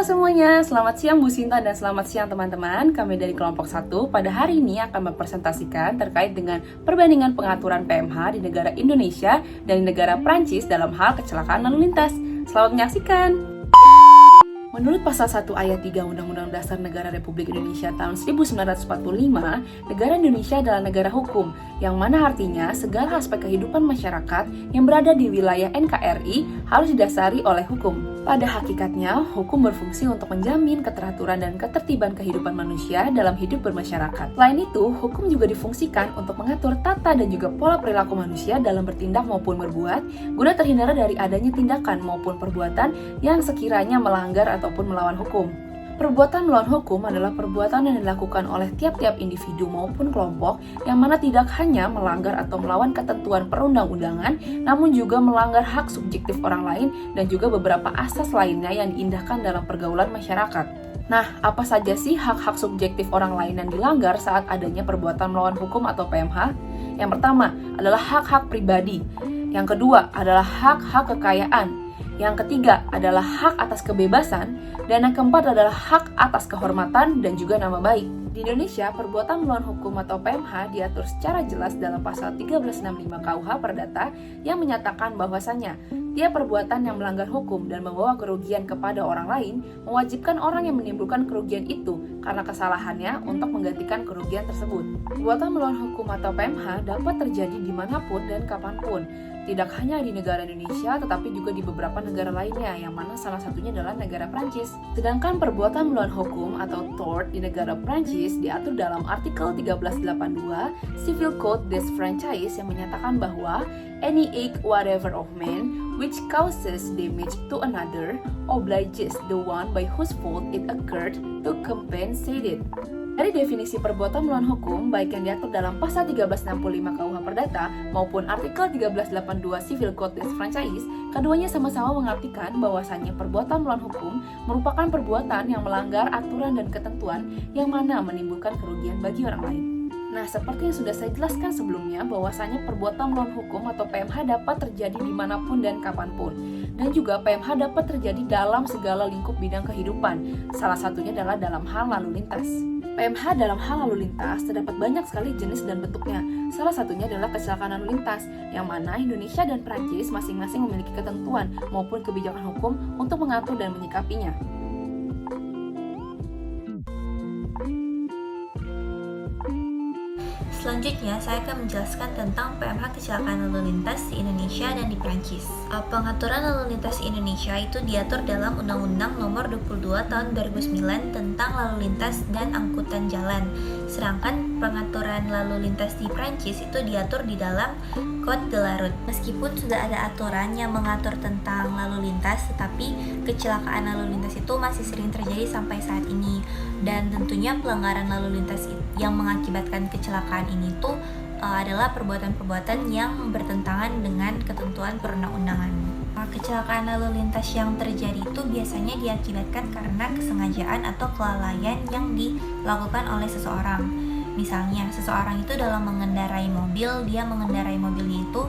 Halo semuanya, selamat siang Bu Sinta dan selamat siang teman-teman. Kami dari kelompok 1 pada hari ini akan mempresentasikan terkait dengan perbandingan pengaturan PMH di negara Indonesia dan di negara Prancis dalam hal kecelakaan lalu lintas. Selamat menyaksikan. Menurut pasal 1 ayat 3 Undang-Undang Dasar Negara Republik Indonesia tahun 1945, negara Indonesia adalah negara hukum, yang mana artinya segala aspek kehidupan masyarakat yang berada di wilayah NKRI harus didasari oleh hukum. Pada hakikatnya, hukum berfungsi untuk menjamin keteraturan dan ketertiban kehidupan manusia dalam hidup bermasyarakat. Selain itu, hukum juga difungsikan untuk mengatur tata dan juga pola perilaku manusia dalam bertindak maupun berbuat, guna terhindar dari adanya tindakan maupun perbuatan yang sekiranya melanggar ataupun melawan hukum. Perbuatan melawan hukum adalah perbuatan yang dilakukan oleh tiap-tiap individu maupun kelompok yang mana tidak hanya melanggar atau melawan ketentuan perundang-undangan, namun juga melanggar hak subjektif orang lain dan juga beberapa asas lainnya yang diindahkan dalam pergaulan masyarakat. Nah, apa saja sih hak-hak subjektif orang lain yang dilanggar saat adanya perbuatan melawan hukum atau PMH? Yang pertama adalah hak-hak pribadi. Yang kedua adalah hak-hak kekayaan. Yang ketiga adalah hak atas kebebasan, dan yang keempat adalah hak atas kehormatan dan juga nama baik. Di Indonesia, perbuatan melawan hukum atau PMH diatur secara jelas dalam pasal 1365 KUH Perdata yang menyatakan bahwasannya tiap perbuatan yang melanggar hukum dan membawa kerugian kepada orang lain mewajibkan orang yang menimbulkan kerugian itu karena kesalahannya untuk menggantikan kerugian tersebut. Perbuatan melawan hukum atau PMH dapat terjadi dimanapun dan kapanpun, tidak hanya di negara Indonesia tetapi juga di beberapa negara lainnya, yang mana salah satunya adalah negara Prancis. Sedangkan perbuatan melawan hukum atau tort di negara Prancis diatur dalam artikel 1382 Civil Code des Franchise yang menyatakan bahwa any act whatever of man which causes damage to another obliges the one by whose fault it occurred to compensate it. Dari definisi perbuatan melawan hukum, baik yang diatur dalam pasal 1365 KUH Perdata maupun artikel 1382 Civil Code des Franchise, keduanya sama-sama mengartikan bahwasannya perbuatan melawan hukum merupakan perbuatan yang melanggar aturan dan ketentuan yang mana menimbulkan kerugian bagi orang lain. Nah, seperti yang sudah saya jelaskan sebelumnya, bahwasanya perbuatan melawan hukum atau PMH dapat terjadi dimanapun dan kapanpun. Dan juga PMH dapat terjadi dalam segala lingkup bidang kehidupan, salah satunya adalah dalam hal lalu lintas. PMH dalam hal lalu lintas terdapat banyak sekali jenis dan bentuknya. Salah satunya adalah kecelakaan lalu lintas, yang mana Indonesia dan Prancis masing-masing memiliki ketentuan maupun kebijakan hukum untuk mengatur dan menyikapinya. Selanjutnya, saya akan menjelaskan tentang PMH kecelakaan lalu lintas di Indonesia dan di Prancis. Pengaturan lalu lintas di Indonesia itu diatur dalam Undang-Undang Nomor 22 Tahun 2009 tentang lalu lintas dan angkutan jalan. Sedangkan pengaturan lalu lintas di Prancis itu diatur di dalam Code de la Route. Meskipun sudah ada aturan yang mengatur tentang lalu lintas, tetapi kecelakaan lalu lintas itu masih sering terjadi sampai saat ini. Dan tentunya pelanggaran lalu lintas yang mengakibatkan kecelakaan ini tuh adalah perbuatan-perbuatan yang bertentangan dengan ketentuan perundang-undangan. Kecelakaan lalu lintas yang terjadi itu biasanya diakibatkan karena kesengajaan atau kelalaian yang dilakukan oleh seseorang. Misalnya, seseorang itu dalam mengendarai mobil, dia mengendarai mobilnya itu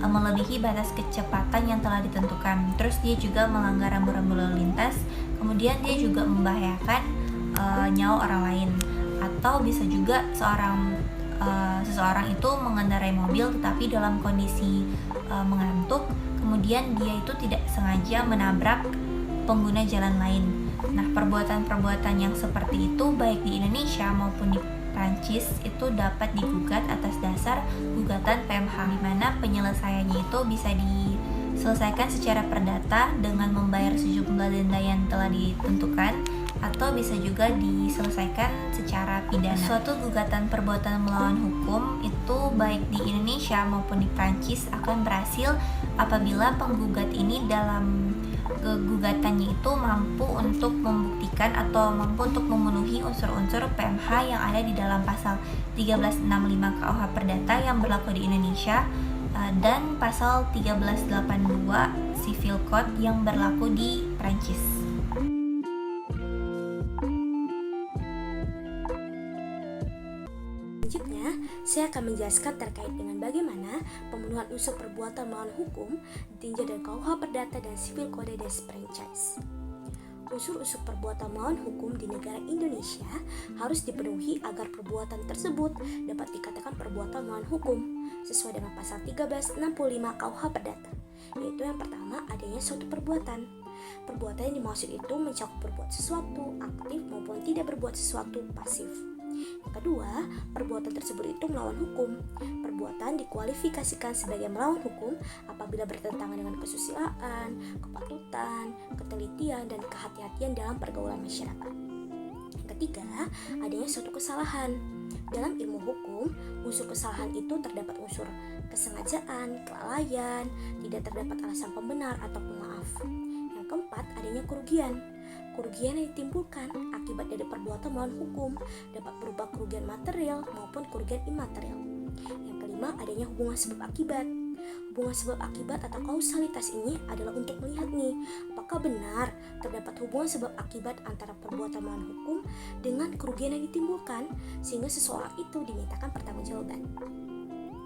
melebihi batas kecepatan yang telah ditentukan. Terus dia juga melanggar rambu-rambu lalu lintas, kemudian dia juga membahayakan nyawa orang lain. Atau bisa juga seseorang itu mengendarai mobil tetapi dalam kondisi mengantuk, kemudian dia itu tidak sengaja menabrak pengguna jalan lain. Nah, perbuatan-perbuatan yang seperti itu baik di Indonesia maupun di Prancis itu dapat digugat atas dasar gugatan PMH, di mana penyelesaiannya itu bisa diselesaikan secara perdata dengan membayar sejumlah denda yang telah ditentukan, atau bisa juga diselesaikan secara pidana. Suatu gugatan perbuatan melawan hukum itu baik di Indonesia maupun di Prancis akan berhasil apabila penggugat ini dalam gugatannya itu mampu untuk membuktikan atau mampu untuk memenuhi unsur-unsur PMH yang ada di dalam pasal 1365 KUH Perdata yang berlaku di Indonesia dan pasal 1382 Civil Code yang berlaku di Prancis. Selanjutnya, saya akan menjelaskan terkait dengan bagaimana pemenuhan unsur perbuatan melawan hukum ditinjau dari KUH Perdata dan Civil Code des Franchise. Unsur-unsur perbuatan melawan hukum di negara Indonesia harus dipenuhi agar perbuatan tersebut dapat dikatakan perbuatan melawan hukum sesuai dengan pasal 1365 KUH Perdata. Yaitu yang pertama, adanya suatu perbuatan. Perbuatan yang dimaksud itu mencakup berbuat sesuatu aktif maupun tidak berbuat sesuatu pasif. Yang kedua, perbuatan tersebut itu melawan hukum. Perbuatan dikualifikasikan sebagai melawan hukum apabila bertentangan dengan kesusilaan, kepatutan, ketelitian, dan kehati-hatian dalam pergaulan masyarakat. Yang ketiga, adanya suatu kesalahan. Dalam ilmu hukum, unsur kesalahan itu terdapat unsur kesengajaan, kelalaian, tidak terdapat alasan pembenar atau pemaaf. Yang keempat, adanya kerugian. Kerugian yang ditimbulkan akibat dari perbuatan melawan hukum dapat berupa kerugian material maupun kerugian imaterial. Yang kelima, adanya hubungan sebab akibat. Hubungan sebab akibat atau kausalitas ini adalah untuk melihat nih, apakah benar terdapat hubungan sebab akibat antara perbuatan melawan hukum dengan kerugian yang ditimbulkan sehingga seseorang itu dimintakan pertanggungjawaban.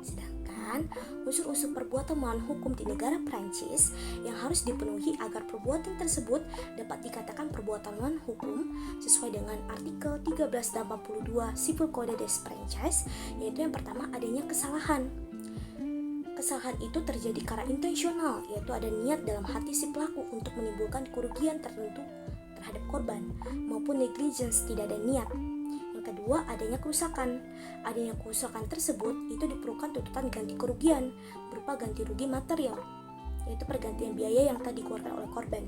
Sedangkan unsur-unsur perbuatan melawan hukum di negara Prancis yang harus dipenuhi agar perbuatan tersebut dapat dikatakan perbuatan melawan hukum sesuai dengan artikel 1382 Civil Code des Franchise, yaitu yang pertama, adanya kesalahan. Kesalahan itu terjadi karena intensional, yaitu ada niat dalam hati si pelaku untuk menimbulkan kerugian tertentu terhadap korban, maupun negligence, tidak ada niat. Yang kedua, adanya kerusakan. Adanya kerusakan tersebut itu diperlukan tuntutan ganti kerugian berupa ganti rugi material, yaitu pergantian biaya yang telah dikeluarkan oleh korban.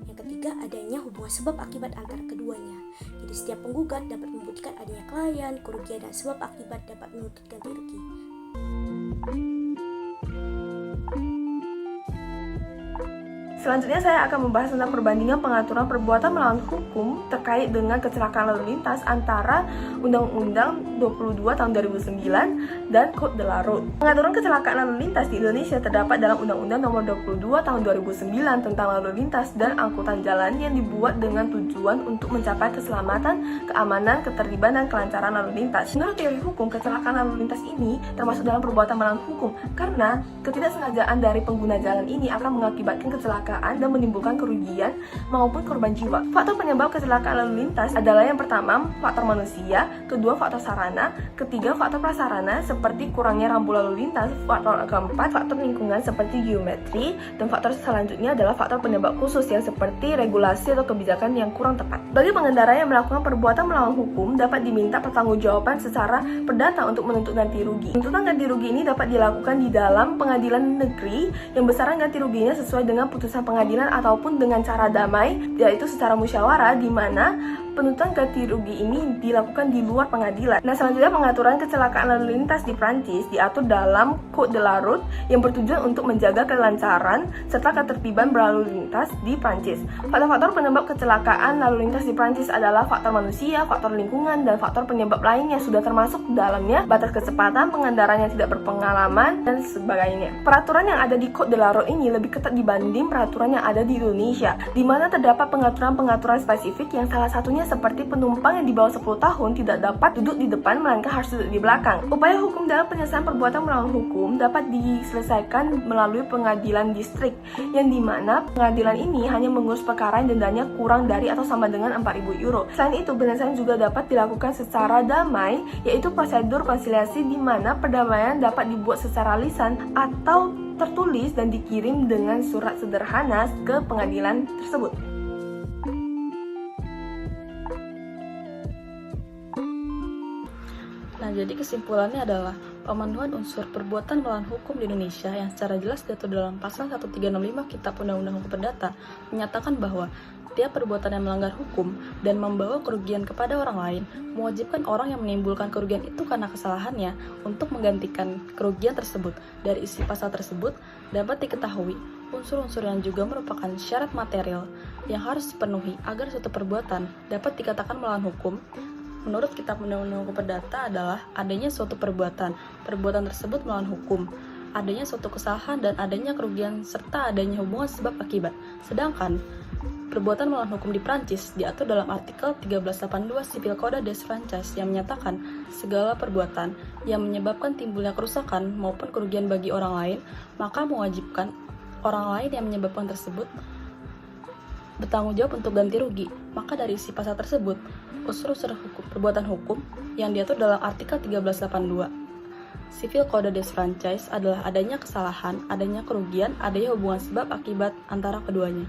Yang ketiga, adanya hubungan sebab akibat antara keduanya. Jadi setiap penggugat dapat membuktikan adanya kelalaian, kerugian, dan sebab akibat dapat menuntut ganti rugi. Selanjutnya saya akan membahas tentang perbandingan pengaturan perbuatan melawan hukum terkait dengan kecelakaan lalu lintas antara Undang-Undang 22 tahun 2009 dan Code de la Route. Pengaturan kecelakaan lalu lintas di Indonesia terdapat dalam Undang-Undang Nomor 22 tahun 2009 tentang lalu lintas dan angkutan jalan yang dibuat dengan tujuan untuk mencapai keselamatan, keamanan, ketertiban, dan kelancaran lalu lintas. Menurut teori hukum, kecelakaan lalu lintas ini termasuk dalam perbuatan melawan hukum karena ketidaksengajaan dari pengguna jalan ini akan mengakibatkan kecelakaan dan menimbulkan kerugian maupun korban jiwa. Faktor penyebab kecelakaan lalu lintas adalah yang pertama, faktor manusia, kedua, faktor sarana, ketiga, faktor prasarana seperti kurangnya rambu lalu lintas, faktor keempat, faktor lingkungan seperti geometri, dan faktor selanjutnya adalah faktor penyebab khusus yang seperti regulasi atau kebijakan yang kurang tepat. Bagi pengendara yang melakukan perbuatan melawan hukum dapat diminta pertanggungjawaban secara perdata untuk menuntut ganti rugi. Tuntutan ganti rugi ini dapat dilakukan di dalam pengadilan negeri yang besaran ganti ruginya sesuai dengan putusan pengadilan ataupun dengan cara damai, yaitu secara musyawarah, di mana penuntutan ganti rugi ini dilakukan di luar pengadilan. Nah, selanjutnya pengaturan kecelakaan lalu lintas di Prancis diatur dalam Code de la Route yang bertujuan untuk menjaga kelancaran serta ketertiban berlalu lintas di Prancis. Faktor-faktor penyebab kecelakaan lalu lintas di Prancis adalah faktor manusia, faktor lingkungan, dan faktor penyebab lain yang sudah termasuk dalamnya batas kecepatan, pengendaraan yang tidak berpengalaman, dan sebagainya. Peraturan yang ada di Code de la Route ini lebih ketat dibanding peraturan yang ada di Indonesia, di mana terdapat pengaturan-pengaturan spesifik yang salah satunya seperti penumpang yang di bawah 10 tahun tidak dapat duduk di depan melainkan harus duduk di belakang. Upaya hukum dalam penyelesaian perbuatan melawan hukum dapat diselesaikan melalui pengadilan distrik, yang dimana pengadilan ini hanya mengurus perkara yang dendanya kurang dari atau sama dengan 4.000 euro. Selain itu, penyelesaian juga dapat dilakukan secara damai, yaitu prosedur konsiliasi di mana perdamaian dapat dibuat secara lisan atau tertulis dan dikirim dengan surat sederhana ke pengadilan tersebut. Nah, jadi kesimpulannya adalah pemenuhan unsur perbuatan melawan hukum di Indonesia yang secara jelas diatur dalam pasal 1365 Kitab Undang-Undang Hukum Perdata menyatakan bahwa tiap perbuatan yang melanggar hukum dan membawa kerugian kepada orang lain mewajibkan orang yang menimbulkan kerugian itu karena kesalahannya untuk menggantikan kerugian tersebut. Dari isi pasal tersebut dapat diketahui unsur-unsur yang juga merupakan syarat material yang harus dipenuhi agar suatu perbuatan dapat dikatakan melawan hukum. Menurut Kitab Undang-Undang Hukum Perdata adalah adanya suatu perbuatan tersebut melawan hukum, adanya suatu kesalahan dan adanya kerugian serta adanya hubungan sebab akibat. Sedangkan perbuatan melawan hukum di Prancis diatur dalam artikel 1382 Civil Code des Franchise yang menyatakan segala perbuatan yang menyebabkan timbulnya kerusakan maupun kerugian bagi orang lain, maka mewajibkan orang lain yang menyebabkan tersebut bertanggung jawab untuk ganti rugi. Maka dari isi pasal tersebut, unsur-unsur perbuatan hukum yang diatur dalam artikel 1382 Civil Code des Franchise adalah adanya kesalahan, adanya kerugian, adanya hubungan sebab akibat antara keduanya.